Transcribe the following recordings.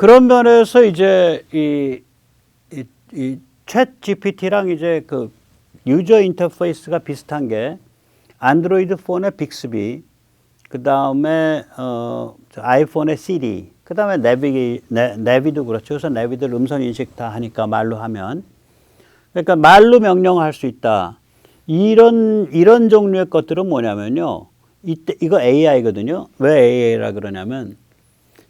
그런 면에서 이제 이 챗 GPT랑 이제 그 유저 인터페이스가 비슷한 게 안드로이드 폰의 빅스비, 그 다음에 아이폰의 시리, 그 다음에 내비도 그렇죠. 그래서 내비들 음성 인식 다 하니까 말로 하면, 그러니까 말로 명령할 수 있다. 이런 종류의 것들은 뭐냐면요. 이거 AI거든요. 왜 AI라 그러냐면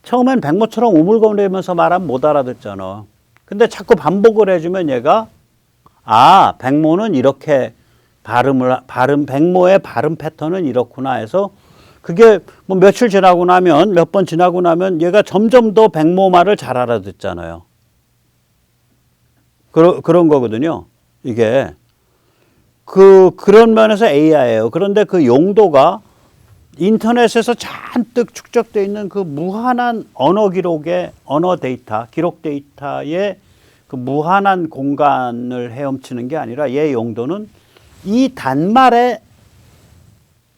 처음엔 백모처럼 우물거리면서 말하면 못 알아듣잖아. 근데 자꾸 반복을 해주면 얘가 백모는 이렇게 백모의 발음 패턴은 이렇구나 해서 그게 뭐 며칠 지나고 나면 몇 번 지나고 나면 얘가 점점 더 백모 말을 잘 알아듣잖아요. 그런 거거든요. 이게 그런 면에서 AI예요. 그런데 그 용도가 인터넷에서 잔뜩 축적되어 있는 그 무한한 언어 기록의 언어 데이터, 기록 데이터의 그 무한한 공간을 헤엄치는 게 아니라 얘 용도는 이 단말의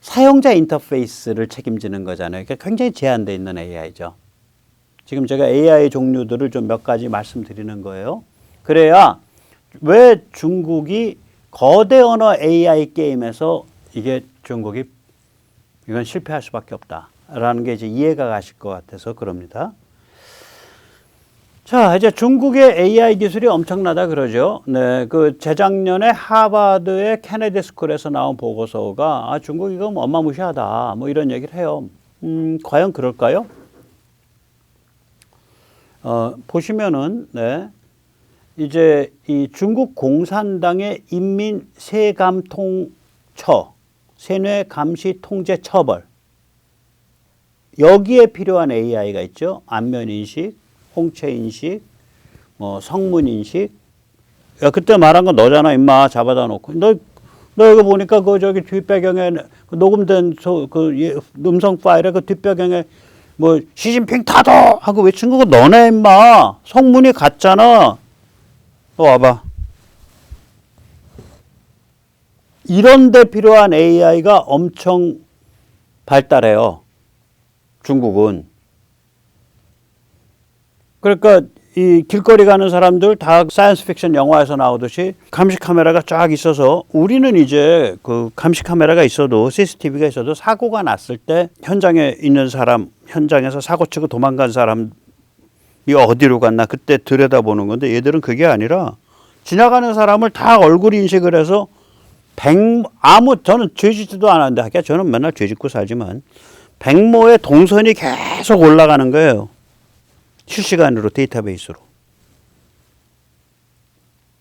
사용자 인터페이스를 책임지는 거잖아요. 그러니까 굉장히 제한되어 있는 AI죠. 지금 제가 AI 종류들을 좀 몇 가지 말씀드리는 거예요. 그래야 왜 중국이 거대 언어 AI 게임에서 이게 중국이 이건 실패할 수밖에 없다라는 게 이제 이해가 가실 것 같아서 그럽니다. 자, 이제 중국의 AI 기술이 엄청나다 그러죠. 네, 그 재작년에 하버드의 케네디 스쿨에서 나온 보고서가 중국 이거 뭐 어마무시하다 뭐 이런 얘기를 해요. 과연 그럴까요? 보시면은 네, 이제 이 중국 공산당의 인민세감통처 세뇌감시통제처벌 여기에 필요한 AI가 있죠. 안면인식, 홍채인식, 뭐 성문인식. 야, 그때 말한 건 너잖아, 임마. 잡아다 놓고. 너 이거 보니까 그 저기 뒷배경에 녹음된 음성 파일에 그 뒷배경에 뭐 시진핑 타도 하고 외친 거 너네, 임마. 성문이 같잖아. 너 와봐. 이런 데 필요한 AI가 엄청 발달해요. 중국은. 그러니까 이 길거리 가는 사람들 다 사이언스 픽션 영화에서 나오듯이 감시 카메라가 쫙 있어서 우리는 이제 그 감시 카메라가 있어도 CCTV가 있어도 사고가 났을 때 현장에 있는 사람, 현장에서 사고 치고 도망간 사람이 어디로 갔나 그때 들여다보는 건데 얘들은 그게 아니라 지나가는 사람을 다 얼굴 인식을 해서 저는 죄 짓지도 않았는데, 저는 맨날 죄 짓고 살지만, 백모의 동선이 계속 올라가는 거예요. 실시간으로 데이터베이스로.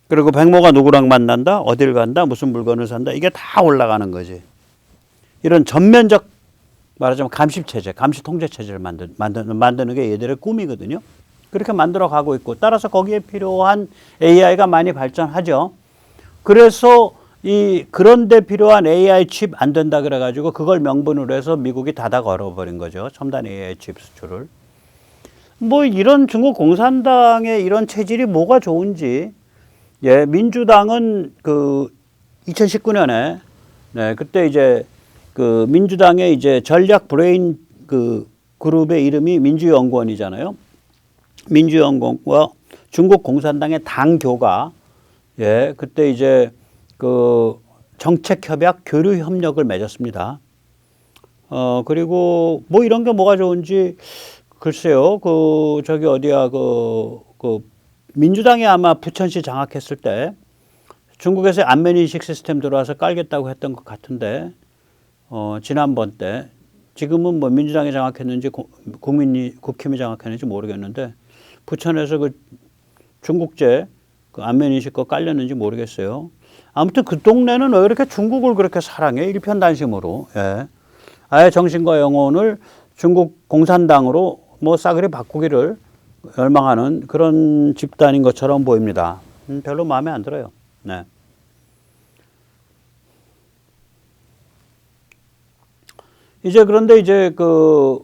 그리고 백모가 누구랑 만난다, 어딜 간다, 무슨 물건을 산다, 이게 다 올라가는 거지. 이런 전면적, 말하자면 감시체제, 감시통제체제를 만드는 게 얘들의 꿈이거든요. 그렇게 만들어 가고 있고, 따라서 거기에 필요한 AI가 많이 발전하죠. 그래서 그런데 필요한 AI 칩 안 된다 그래가지고 그걸 명분으로 해서 미국이 닫아 걸어버린 거죠. 첨단 AI 칩 수출을. 뭐 이런 중국 공산당의 이런 체질이 뭐가 좋은지. 예, 민주당은 그 2019년에 네, 그때 이제 그 민주당의 이제 전략 브레인 그 그룹의 이름이 민주연구원이잖아요. 민주연구원과 중국 공산당의 당교가 예, 그때 이제 그 정책협약 교류협력을 맺었습니다. 그리고 뭐 이런 게 뭐가 좋은지 글쎄요. 저기 어디야 민주당이 아마 부천시 장악했을 때 중국에서 안면인식 시스템 들어와서 깔겠다고 했던 것 같은데 지난번 때 지금은 뭐 민주당이 장악했는지 국힘이 장악했는지 모르겠는데 부천에서 그 중국제 그 안면인식 거 깔렸는지 모르겠어요. 아무튼 그 동네는 왜 이렇게 중국을 그렇게 사랑해? 일편단심으로. 예. 아예 정신과 영혼을 중국 공산당으로 뭐 싸그리 바꾸기를 열망하는 그런 집단인 것처럼 보입니다. 별로 마음에 안 들어요. 네. 그런데 그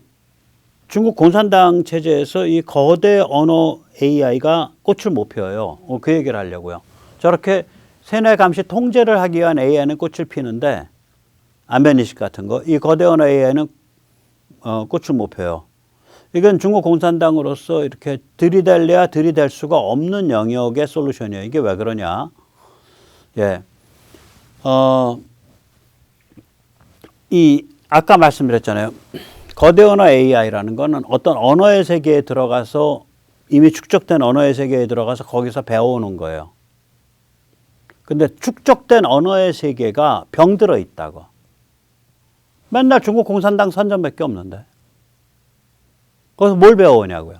중국 공산당 체제에서 이 거대 언어 AI가 꽃을 못 피워요. 그 얘기를 하려고요. 저렇게 세뇌 감시 통제를 하기 위한 AI는 꽃을 피는데 안면인식 같은 거, 이 거대 언어 AI는 꽃을 못 펴요. 이건 중국 공산당으로서 이렇게 들이댈래야 들이댈 수가 없는 영역의 솔루션이에요. 이게 왜 그러냐? 예. 아까 말씀드렸잖아요. 거대 언어 AI라는 거는 어떤 언어의 세계에 들어가서 이미 축적된 언어의 세계에 들어가서 거기서 배워오는 거예요. 근데 축적된 언어의 세계가 병들어 있다고. 맨날 중국 공산당 선전밖에 없는데. 거기서 뭘 배워오냐고요.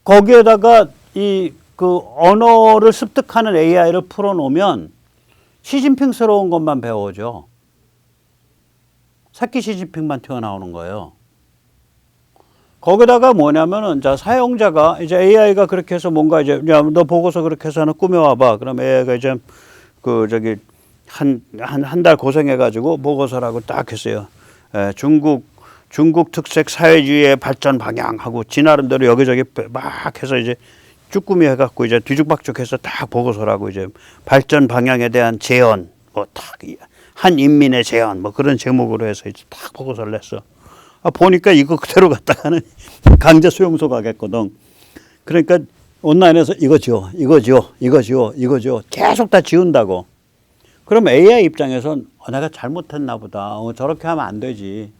거기에다가 그 언어를 습득하는 AI를 풀어놓으면 시진핑스러운 것만 배워오죠. 새끼 시진핑만 튀어나오는 거예요. 거기다가 뭐냐면은, 자, 사용자가, 이제 AI가 그렇게 해서 뭔가 이제, 야, 너 보고서 그렇게 해서 하나 꾸며와봐. 그럼 AI가 이제, 한 달 고생해가지고 보고서라고 딱 했어요. 중국 특색 사회주의의 발전 방향하고 지 나름대로 여기저기 막 해서 이제 쭈꾸미 해갖고 이제 뒤죽박죽해서 딱 보고서라고 이제 발전 방향에 대한 제언, 뭐 딱 한 인민의 제언, 뭐 그런 제목으로 해서 이제 딱 보고서를 냈어. 보니까 이거 그대로 갖다가는 강제 수용소 가겠거든. 그러니까 온라인에서 이거 지워, 이거 지워, 이거 지워, 이거 지워 계속 다 지운다고. 그럼 AI 입장에선 내가 잘못했나 보다. 저렇게 하면 안 되지.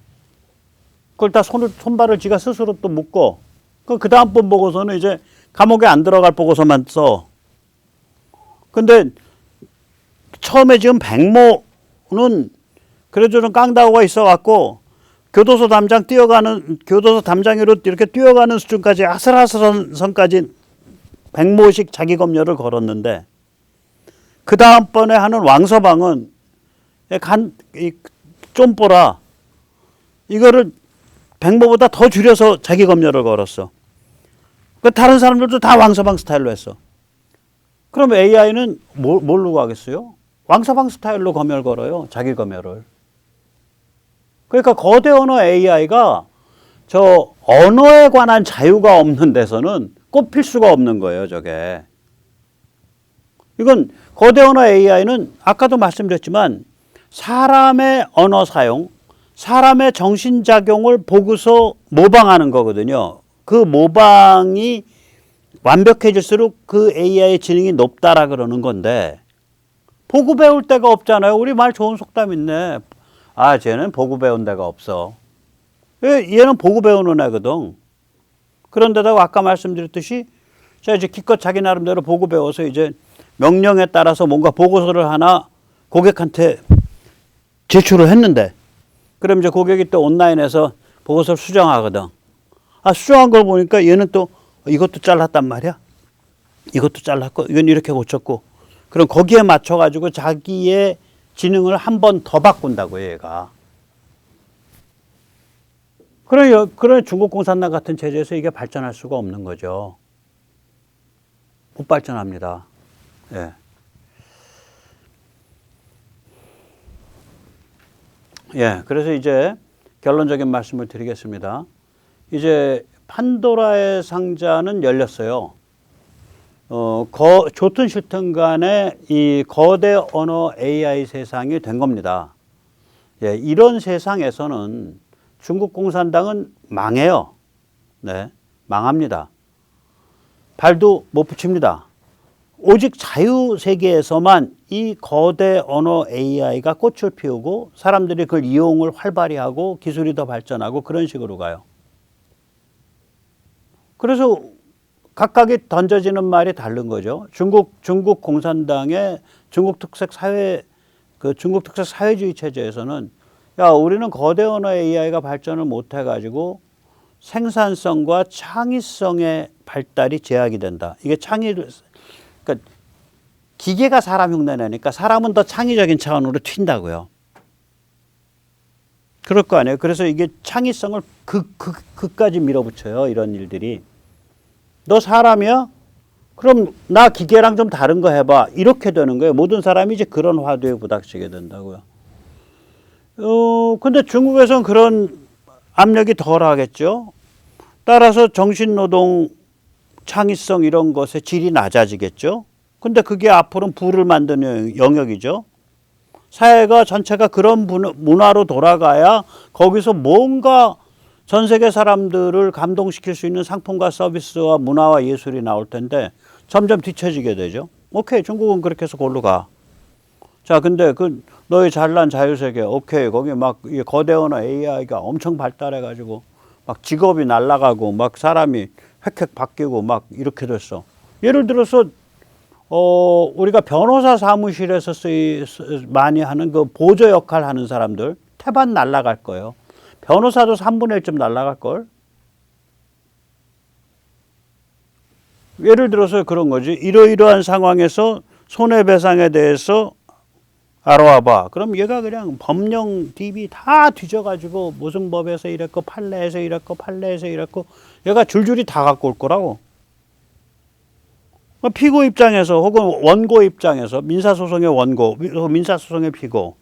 그걸 다 손발을 지가 스스로 또 묶어. 그 다음번 보고서는 이제 감옥에 안 들어갈 보고서만 써. 근데 처음에 지금 백모는 그래도 좀 깡다구가 있어갖고 교도소 담장으로 이렇게 뛰어가는 수준까지 아슬아슬선까지 백모식 자기 검열을 걸었는데 그 다음번에 하는 왕서방은 쫌뽀라 이거를 백모보다 더 줄여서 자기 검열을 걸었어. 그 다른 사람들도 다 왕서방 스타일로 했어. 그럼 AI는 뭘로 가겠어요? 왕서방 스타일로 검열 걸어요. 자기 검열을. 그러니까 거대 언어 AI가 저 언어에 관한 자유가 없는 데서는 꼽힐 수가 없는 거예요, 저게. 이건 거대 언어 AI는 아까도 말씀드렸지만 사람의 언어 사용, 사람의 정신작용을 보고서 모방하는 거거든요. 그 모방이 완벽해질수록 그 AI의 지능이 높다라 그러는 건데 보고 배울 데가 없잖아요. 우리 말 좋은 속담 있네. 쟤는 보고 배운 데가 없어. 얘는 보고 배우는 애거든. 그런데다가 아까 말씀드렸듯이 자 이제 기껏 자기 나름대로 보고 배워서 이제 명령에 따라서 뭔가 보고서를 하나 고객한테 제출을 했는데 그럼 이제 고객이 또 온라인에서 보고서를 수정하거든. 수정한 걸 보니까 얘는 또 이것도 잘랐단 말이야. 이것도 잘랐고 이건 이렇게 고쳤고 그럼 거기에 맞춰가지고 자기의 지능을 한 번 더 바꾼다고 얘가. 그런 중국 공산당 같은 체제에서 이게 발전할 수가 없는 거죠. 못 발전합니다. 예. 예, 그래서 이제 결론적인 말씀을 드리겠습니다. 이제 판도라의 상자는 열렸어요. 좋든 싫든 간에 이 거대 언어 AI 세상이 된 겁니다. 예, 이런 세상에서는 중국 공산당은 망해요. 네, 망합니다. 발도 못 붙입니다. 오직 자유 세계에서만 이 거대 언어 AI가 꽃을 피우고 사람들이 그걸 이용을 활발히 하고 기술이 더 발전하고 그런 식으로 가요. 그래서 각각이 던져지는 말이 다른 거죠. 중국 공산당의 중국 특색 사회주의 체제에서는 야, 우리는 거대 언어 AI가 발전을 못 해가지고 생산성과 창의성의 발달이 제약이 된다. 이게 그러니까 기계가 사람 흉내내니까 사람은 더 창의적인 차원으로 튄다고요. 그럴 거 아니에요. 그래서 이게 창의성을 극까지 밀어붙여요. 이런 일들이. 너 사람이야? 그럼 나 기계랑 좀 다른 거 해봐. 이렇게 되는 거예요. 모든 사람이 이제 그런 화두에 부닥치게 된다고요. 근데 중국에서는 그런 압력이 덜 하겠죠. 따라서 정신노동, 창의성 이런 것의 질이 낮아지겠죠. 근데 그게 앞으로는 부를 만드는 영역이죠. 사회가 전체가 그런 문화로 돌아가야 거기서 뭔가 전 세계 사람들을 감동시킬 수 있는 상품과 서비스와 문화와 예술이 나올 텐데 점점 뒤처지게 되죠. 오케이, 중국은 그렇게 해서 골로 가. 자, 근데 그 너희 잘난 자유세계, 오케이, 거기 막 거대 언어 AI가 엄청 발달해가지고 막 직업이 날아가고 막 사람이 획획 바뀌고 막 이렇게 됐어. 예를 들어서 우리가 변호사 사무실에서 많이 하는 그 보조 역할 하는 사람들 태반 날아갈 거예요. 변호사도 3분의 1쯤 날아갈 걸. 예를 들어서 그런 거지. 이러이러한 상황에서 손해배상에 대해서 알아와봐. 그럼 얘가 그냥 법령 DB 다 뒤져가지고 무슨 법에서 이랬고 판례에서 이랬고 판례에서 이랬고 얘가 줄줄이 다 갖고 올 거라고. 피고 입장에서 혹은 원고 입장에서 민사소송의 원고, 민사소송의 피고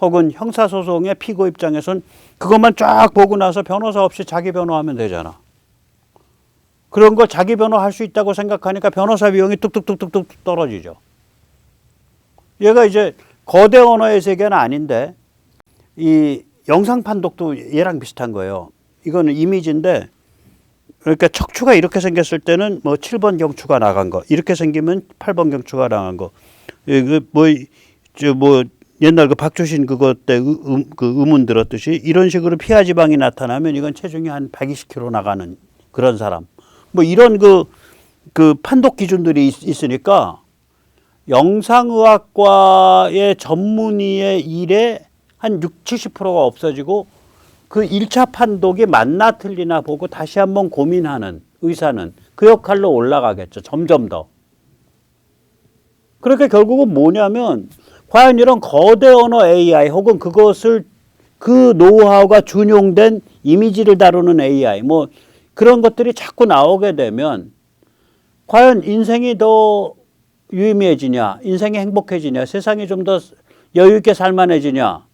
혹은 형사소송의 피고 입장에선 그것만 쫙 보고 나서 변호사 없이 자기 변호하면 되잖아. 그런 걸 자기 변호할 수 있다고 생각하니까 변호사 비용이 뚝뚝뚝뚝뚝 떨어지죠. 얘가 이제 거대 언어의 세계는 아닌데 이 영상 판독도 얘랑 비슷한 거예요. 이거는 이미지인데 그러니까 척추가 이렇게 생겼을 때는 뭐 7번 경추가 나간 거, 이렇게 생기면 8번 경추가 나간 거. 뭐 옛날 그 박주신 그것 때 그 의문 들었듯이 이런 식으로 피하 지방이 나타나면 이건 체중이 한 120kg 나가는 그런 사람. 뭐 이런 그 판독 기준들이 있으니까 영상의학과의 전문의의 일에 한 70%가 없어지고 그 1차 판독이 맞나 틀리나 보고 다시 한번 고민하는 의사는 그 역할로 올라가겠죠. 점점 더. 그러니까 결국은 뭐냐면 과연 이런 거대 언어 AI 혹은 그것을 그 노하우가 준용된 이미지를 다루는 AI 뭐 그런 것들이 자꾸 나오게 되면 과연 인생이 더 유의미해지냐, 인생이 행복해지냐, 세상이 좀 더 여유 있게 살만해지냐,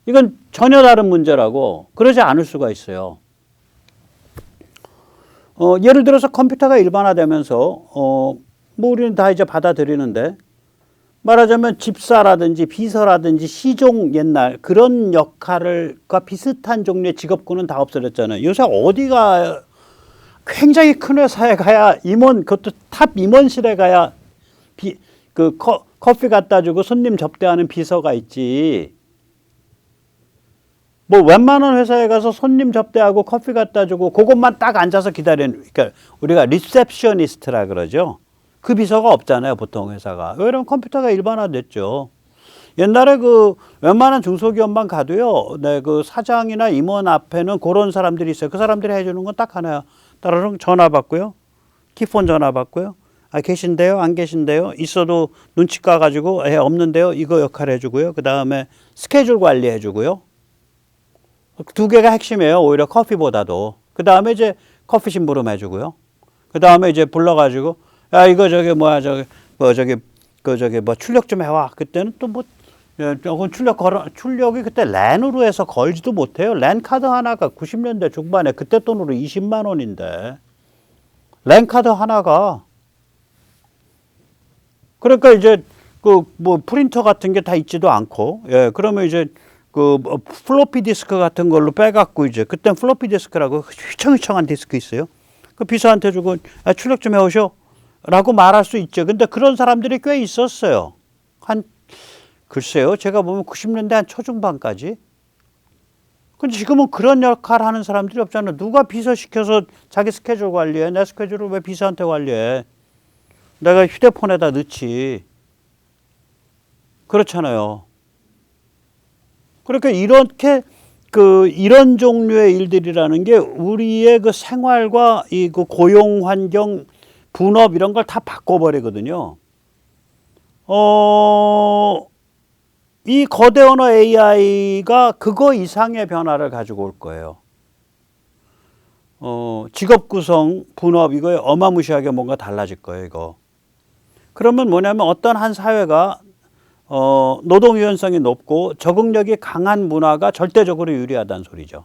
이건 전혀 다른 문제라고. 그러지 않을 수가 있어요. 예를 들어서 컴퓨터가 일반화되면서 뭐 우리는 다 이제 받아들이는데 말하자면 집사라든지 비서라든지 시종 옛날 그런 역할과 비슷한 종류의 직업군은 다 없어졌잖아요. 요새 어디가 굉장히 큰 회사에 가야 임원, 그것도 탑 임원실에 가야 커피 갖다 주고 손님 접대하는 비서가 있지. 뭐 웬만한 회사에 가서 손님 접대하고 커피 갖다 주고 그것만 딱 앉아서 기다리는, 그러니까 우리가 리셉셔니스트라 그러죠. 그 비서가 없잖아요, 보통 회사가. 왜냐면 컴퓨터가 일반화됐죠. 옛날에 그 웬만한 중소기업만 가도요, 네, 그 사장이나 임원 앞에는 그런 사람들이 있어요. 그 사람들이 해주는 건 딱 하나야. 따라서 전화 받고요, 키폰 전화 받고요. 아, 계신데요? 안 계신데요? 있어도 눈치 까가지고 없는데요? 이거 역할 해주고요. 그 다음에 스케줄 관리해주고요. 두 개가 핵심이에요. 오히려 커피보다도. 그 다음에 이제 커피 심부름 해주고요. 그 다음에 이제 불러가지고 야 이거 저기 뭐야 저기 뭐 출력 좀 해와. 그때는 또 뭐 출력이 그때 랜으로 해서 걸지도 못해요. 랜 카드 하나가 90년대 중반에 그때 돈으로 20만 원인데 랜 카드 하나가. 그러니까 이제 그 뭐 프린터 같은 게 다 있지도 않고, 예, 그러면 이제 그 플로피 디스크 같은 걸로 빼갖고 이제 그땐 플로피 디스크라고 휘청휘청한 디스크 있어요. 그 비서한테 주고 아, 출력 좀 해오셔라고 말할 수 있죠. 근데 그런 사람들이 꽤 있었어요. 한 글쎄요, 제가 보면 90년대 한 초중반까지. 근데 지금은 그런 역할 하는 사람들이 없잖아요. 누가 비서 시켜서 자기 스케줄 관리해? 내 스케줄을 왜 비서한테 관리해? 내가 휴대폰에다 넣지. 그렇잖아요. 그러니까 이렇게 이런 종류의 일들이라는 게 우리의 그 생활과 이 그 고용 환경, 분업 이런 걸 다 바꿔버리거든요. 이 거대 언어 AI가 그거 이상의 변화를 가지고 올 거예요. 직업 구성, 분업 이거에 어마무시하게 뭔가 달라질 거예요, 이거. 그러면 뭐냐면 어떤 한 사회가 노동 유연성이 높고 적응력이 강한 문화가 절대적으로 유리하다는 소리죠.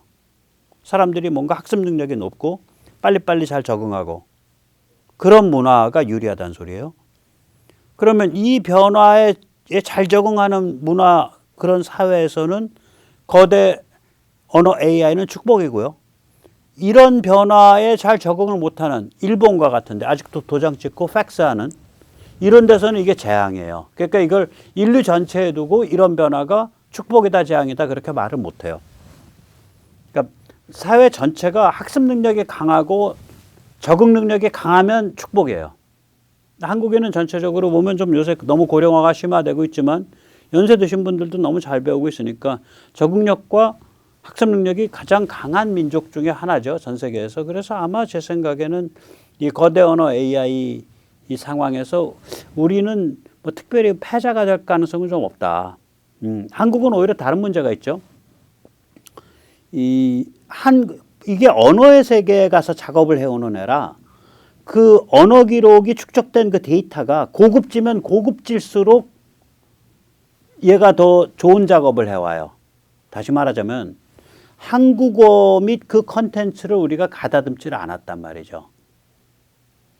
사람들이 뭔가 학습 능력이 높고 빨리빨리 잘 적응하고 그런 문화가 유리하다는 소리예요. 그러면 이 변화에 잘 적응하는 문화, 그런 사회에서는 거대 언어 AI는 축복이고요. 이런 변화에 잘 적응을 못하는 일본과 같은데 아직도 도장 찍고 팩스하는 이런 데서는 이게 재앙이에요. 그러니까 이걸 인류 전체에 두고 이런 변화가 축복이다 재앙이다 그렇게 말을 못해요. 그러니까 사회 전체가 학습 능력이 강하고 적응 능력이 강하면 축복이에요. 한국에는 전체적으로 보면 좀 요새 너무 고령화가 심화되고 있지만 연세 드신 분들도 너무 잘 배우고 있으니까 적응력과 학습 능력이 가장 강한 민족 중에 하나죠. 전 세계에서. 그래서 아마 제 생각에는 이 거대 언어 AI 이 상황에서 우리는 뭐 특별히 패자가 될 가능성은 좀 없다. 한국은 오히려 다른 문제가 있죠. 이게 언어의 세계에 가서 작업을 해오는 애라 그 언어 기록이 축적된 그 데이터가 고급지면 고급질수록 얘가 더 좋은 작업을 해와요. 다시 말하자면 한국어 및 그 컨텐츠를 우리가 가다듬지를 않았단 말이죠.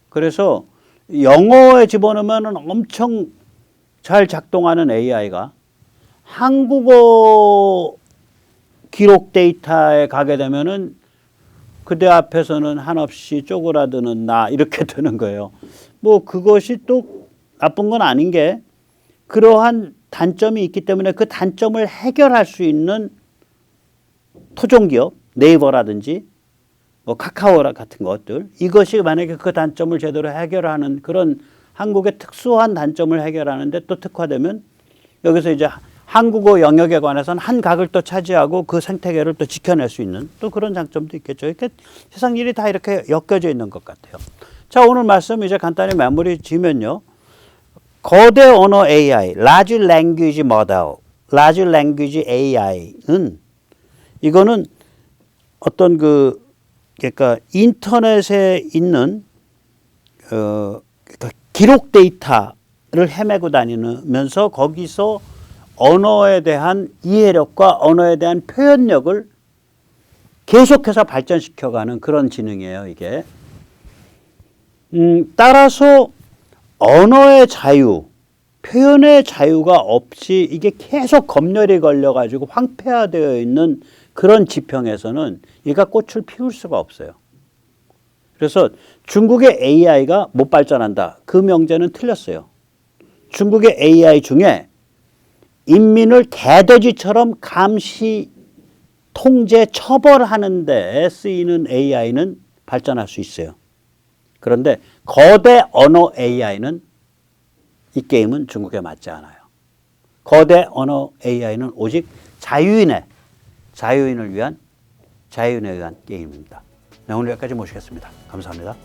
그래서 영어에 집어넣으면 엄청 잘 작동하는 AI가 한국어 기록 데이터에 가게 되면은 그대 앞에서는 한없이 쪼그라드는 나 이렇게 되는 거예요. 뭐 그것이 또 나쁜 건 아닌 게 그러한 단점이 있기 때문에 그 단점을 해결할 수 있는 토종기업 네이버라든지 뭐 카카오 같은 것들 이것이 만약에 그 단점을 제대로 해결하는 그런 한국의 특수한 단점을 해결하는데 또 특화되면 여기서 이제 한국어 영역에 관해서는 한 각을 또 차지하고 그 생태계를 또 지켜낼 수 있는 또 그런 장점도 있겠죠. 이렇게 세상 일이 다 이렇게 엮여져 있는 것 같아요. 자, 오늘 말씀 이제 간단히 마무리 지면요. 거대 언어 AI, Large Language Model, Large Language AI는 이거는 어떤 그러니까 인터넷에 있는 그러니까 기록 데이터를 헤매고 다니면서 거기서 언어에 대한 이해력과 언어에 대한 표현력을 계속해서 발전시켜가는 그런 지능이에요, 이게. 따라서 언어의 자유, 표현의 자유가 없이 이게 계속 검열이 걸려가지고 황폐화되어 있는 그런 지평에서는 얘가 꽃을 피울 수가 없어요. 그래서 중국의 AI가 못 발전한다. 그 명제는 틀렸어요. 중국의 AI 중에 인민을 개돼지처럼 감시, 통제, 처벌하는 데 쓰이는 AI는 발전할 수 있어요. 그런데 거대 언어 AI는 이 게임은 중국에 맞지 않아요. 거대 언어 AI는 오직 자유인을 위한 자유인에 의한 게임입니다. 네, 오늘 여기까지 모시겠습니다. 감사합니다.